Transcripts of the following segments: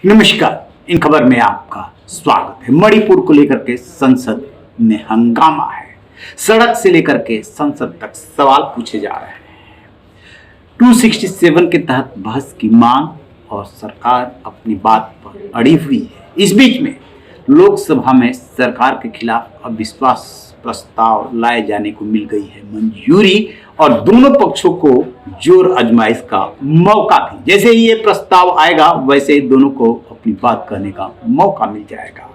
नमस्कार, इन खबर में आपका स्वागत है। मणिपुर को लेकर के संसद में हंगामा है। सड़क से लेकर के संसद तक सवाल पूछे जा रहे हैं। 267 के तहत बहस की मांग और सरकार अपनी बात पर अड़ी हुई है। इस बीच में लोकसभा में सरकार के खिलाफ अविश्वास प्रस्ताव लाए जाने को मिल गई है मंजूरी और दोनों पक्षों को जोर आजमाइश का मौका भी। जैसे ही ये प्रस्ताव आएगा वैसे ही दोनों को अपनी बात कहने का मौका मिल जाएगा।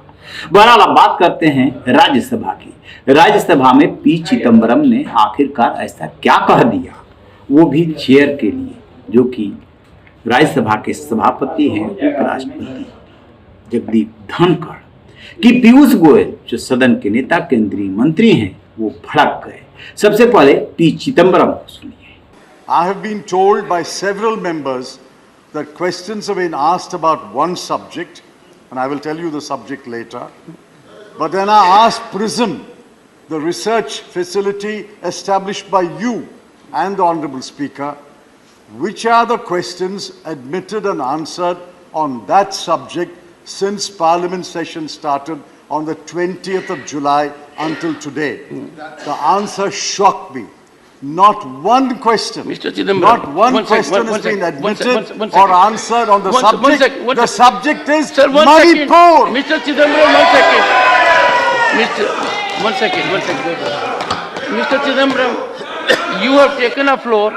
बहरहाल अब बात करते हैं राज्यसभा की। राज्यसभा में पी चिदम्बरम ने आखिरकार ऐसा क्या कह दिया, वो भी चेयर के लिए, जो कि राज्यसभा के सभापति हैं उपराष्ट्रपति जगदीप धनखड़, कि पीयूष गोयल जो सदन के नेता केंद्रीय मंत्री हैं वो भड़क गए। सबसे पहले पी चिदम्बरम को सुनिए। I have been told by several members that questions have been asked about one subject, and I will tell you the subject later. But then I asked PRISM, the research facility established by you and the Honorable Speaker, which are the questions admitted and answered on that subject since Parliament session started on the 20th of July until today. The answer shocked me. Not one question, Mr. Chidambaram, not one question has been admitted or answered on the subject. The subject is Manipur. Mr. Chidambaram, one second. Mr. Chidambaram, you have taken a floor.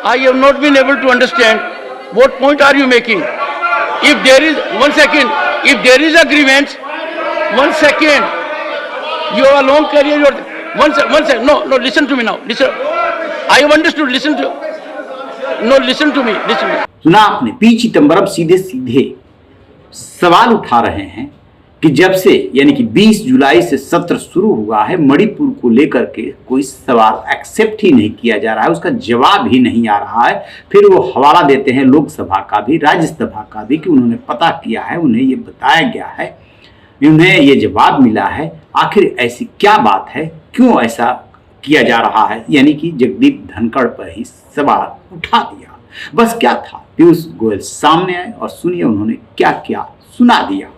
I have not been able to understand what point are you making. If there is, if there is a grievance, 1 second, you have a long career, one second, no, listen to me now, listen, I have understood, listen to me. सुना आपने, P Chidambaram सीधे सीधे सवाल उठा रहे हैं कि जब से यानी कि 20 जुलाई से सत्र शुरू हुआ है, मणिपुर को लेकर के कोई सवाल एक्सेप्ट ही नहीं किया जा रहा है, उसका जवाब ही नहीं आ रहा है। फिर वो हवाला देते हैं लोकसभा का भी, राज्यसभा का भी, कि उन्होंने पता किया है, उन्हें ये बताया गया है, उन्हें ये जवाब मिला है। आखिर ऐसी क्या बात है, क्यों ऐसा किया जा रहा है? यानी कि जगदीप धनखड़ पर ही सवाल उठा दिया। बस क्या था, पीयूष गोयल सामने आए और सुनिए उन्होंने क्या क्या सुना दिया।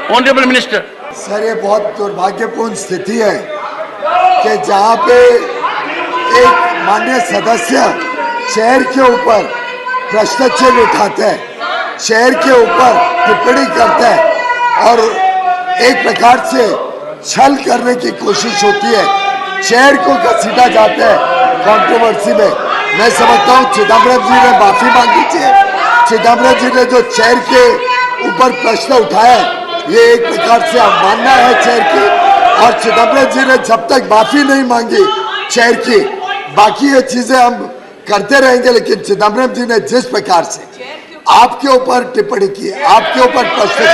Honourable minister. सर, ये बहुत दुर्भाग्यपूर्ण स्थिति है कि जहाँ पे एक माननीय सदस्य चेयर के ऊपर प्रश्न चिन्ह उठाते हैं, चेयर के ऊपर टिप्पणी करते हैं और एक प्रकार से छल करने की कोशिश होती है, चेयर को घसीटा जाता है कंट्रोवर्सी में। मैं समझता हूँ चिदम्बरम जी ने माफी मांगी चाहिए। चिदम्बरम जी ने जो चेयर के ऊपर प्रश्न उठाया, ये एक प्रकार से अवमानना है चेयर की, और चिदम्बरम जी ने जब तक माफी नहीं मांगी चेयर की, बाकी ये चीजें हम करते रहेंगे। लेकिन चिदम्बरम जी ने जिस प्रकार से आपके ऊपर टिप्पणी की, आपके ऊपर प्रश्न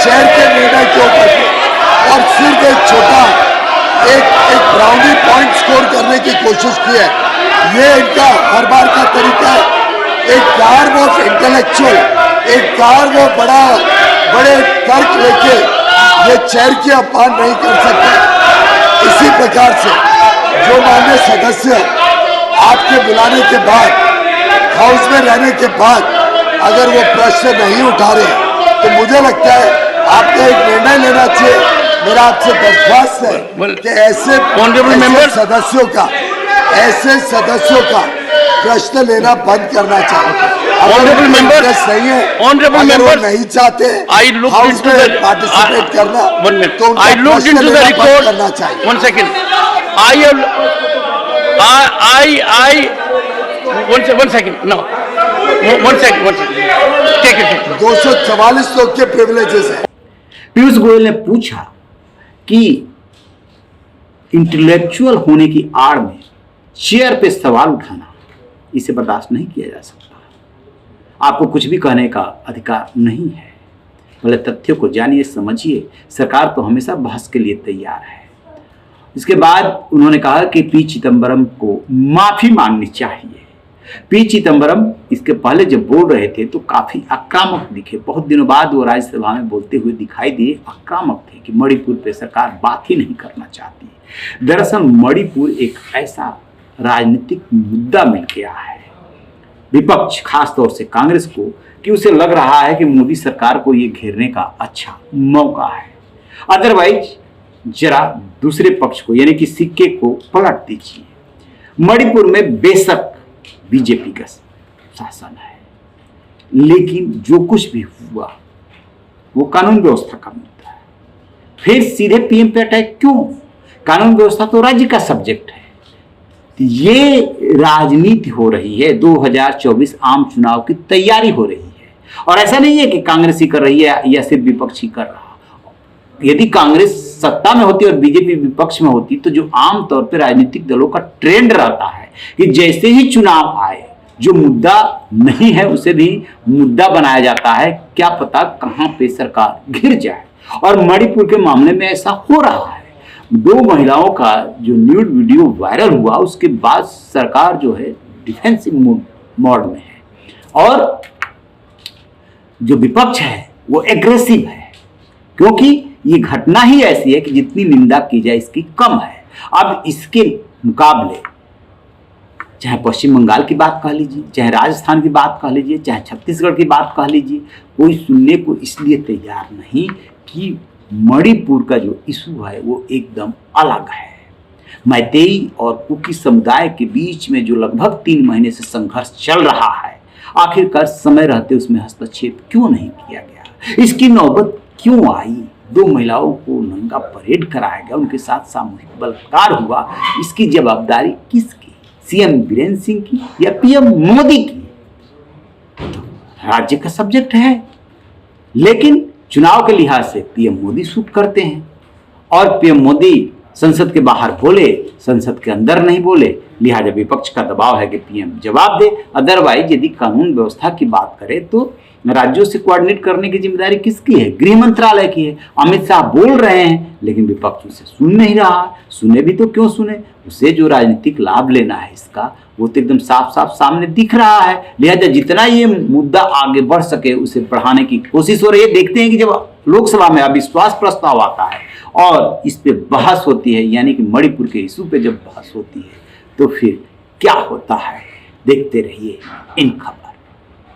चेयर के निर्णय के ऊपर, और सिर्फ एक छोटा एक ब्राउनी पॉइंट स्कोर करने की कोशिश की है, ये इनका हर बार का तरीका है। एक कार वो इंटेलेक्चुअल, एक कार वो बड़े तर्क लेके ये चेयर की अपमान नहीं कर सकते। इसी प्रकार से जो माननीय सदस्य आपके बुलाने के बाद, हाउस में रहने के बाद अगर वो प्रश्न नहीं उठा रहे, तो मुझे लगता है आपको एक निर्णय लेना चाहिए। मेरा आपसे दरख्वास्त है कि ऐसे सदस्यों का प्रश्न लेना बंद करना चाहिए। ऑनरेबल मेंबर नहीं है, ऑनरेबल मेंबर नहीं चाहते I look into the participate करना, तो I look into the record करना चाहिए। 1 second, I have I 1 second, no 1 second, take it. 244 लोग के प्रिविलेजेस है। पीयूष गोयल ने पूछा कि इंटेलेक्चुअल होने की आड़ में चेयर पे सवाल उठाना, इसे बर्दाश्त नहीं किया जा सकता। आपको कुछ भी कहने का अधिकार नहीं है। पहले तथ्यों को जानिए, समझिए। सरकार तो हमेशा बहस के लिए तैयार है। इसके बाद उन्होंने कहा कि पी चिदम्बरम को माफी मांगनी चाहिए। पी चिदम्बरम इसके पहले जब बोल रहे थे तो काफी आक्रामक दिखे। बहुत दिनों बाद वो राज्यसभा में बोलते हुए दिखाई दिए, आक्रामक थे कि मणिपुर पे सरकार बात ही नहीं करना चाहती। दरअसल मणिपुर एक ऐसा राजनीतिक मुद्दा मिल गया है विपक्ष खासतौर से कांग्रेस को कि उसे लग रहा है कि मोदी सरकार को ये घेरने का अच्छा मौका है। अदरवाइज जरा दूसरे पक्ष को यानी कि सिक्के को पलट दीजिए। मणिपुर में बेशक बीजेपी का शासन है, लेकिन जो कुछ भी हुआ वो कानून व्यवस्था का मुद्दा है। फिर सीधे पीएम पे अटैक क्यों? कानून व्यवस्था तो राज्य का सब्जेक्ट है। ये राजनीति हो रही है, 2024 आम चुनाव की तैयारी हो रही है, और ऐसा नहीं है कि कांग्रेस ही कर रही है या सिर्फ विपक्ष ही कर रहा। यदि कांग्रेस सत्ता में होती और बीजेपी विपक्ष में होती तो जो आम तौर पर राजनीतिक दलों का ट्रेंड रहता है कि जैसे ही चुनाव आए जो मुद्दा नहीं है उसे भी मुद्दा बनाया जाता है, क्या पता कहां पे सरकार गिर जाए। और मणिपुर के मामले में ऐसा हो रहा है। 2 महिलाओं का जो न्यूड वीडियो वायरल हुआ उसके बाद सरकार जो है डिफेंसिव मोड में है और जो विपक्ष है वो एग्रेसिव है, क्योंकि ये घटना ही ऐसी है कि जितनी निंदा की जाए इसकी कम है। अब इसके मुकाबले चाहे पश्चिम बंगाल की बात कह लीजिए, चाहे राजस्थान की बात कह लीजिए, चाहे छत्तीसगढ़ की बात कह लीजिए, कोई सुनने को इसलिए तैयार नहीं कि मणिपुर का जो इशू है वो एकदम अलग है। मैतेई और कुकी समुदाय के बीच में जो लगभग 3 महीने से संघर्ष चल रहा है, आखिरकार समय रहते उसमें हस्तक्षेप क्यों नहीं किया गया? इसकी नौबत क्यों आई? 2 महिलाओं को नंगा परेड कराया गया, उनके साथ सामूहिक बलात्कार हुआ। इसकी जवाबदारी किसकी? सीएम बीरेन्द्र सिंह की या पीएम मोदी की? राज्य का सब्जेक्ट है, लेकिन चुनाव के लिहाज से पीएम मोदी सूट करते हैं और पीएम मोदी संसद के बाहर बोले, संसद के अंदर नहीं बोले, लिहाजा विपक्ष का दबाव है कि पीएम जवाब दे। अदरवाइज यदि कानून व्यवस्था की बात करें तो राज्यों से कोऑर्डिनेट करने की जिम्मेदारी किसकी है? गृह मंत्रालय की है। अमित शाह बोल रहे हैं लेकिन विपक्ष उसे सुन नहीं रहा। सुने भी तो क्यों सुने? उसे जो राजनीतिक लाभ लेना है इसका वो तो एकदम साफ साफ सामने दिख रहा है। लिहाजा जितना ये मुद्दा आगे बढ़ सके उसे बढ़ाने की कोशिश हो रही है। देखते हैं कि जब लोकसभा में अविश्वास प्रस्ताव आता है और इस पे बहस होती है, यानी कि मणिपुर के इशू पे जब बहस होती है तो फिर क्या होता है। देखते रहिए इन खबर।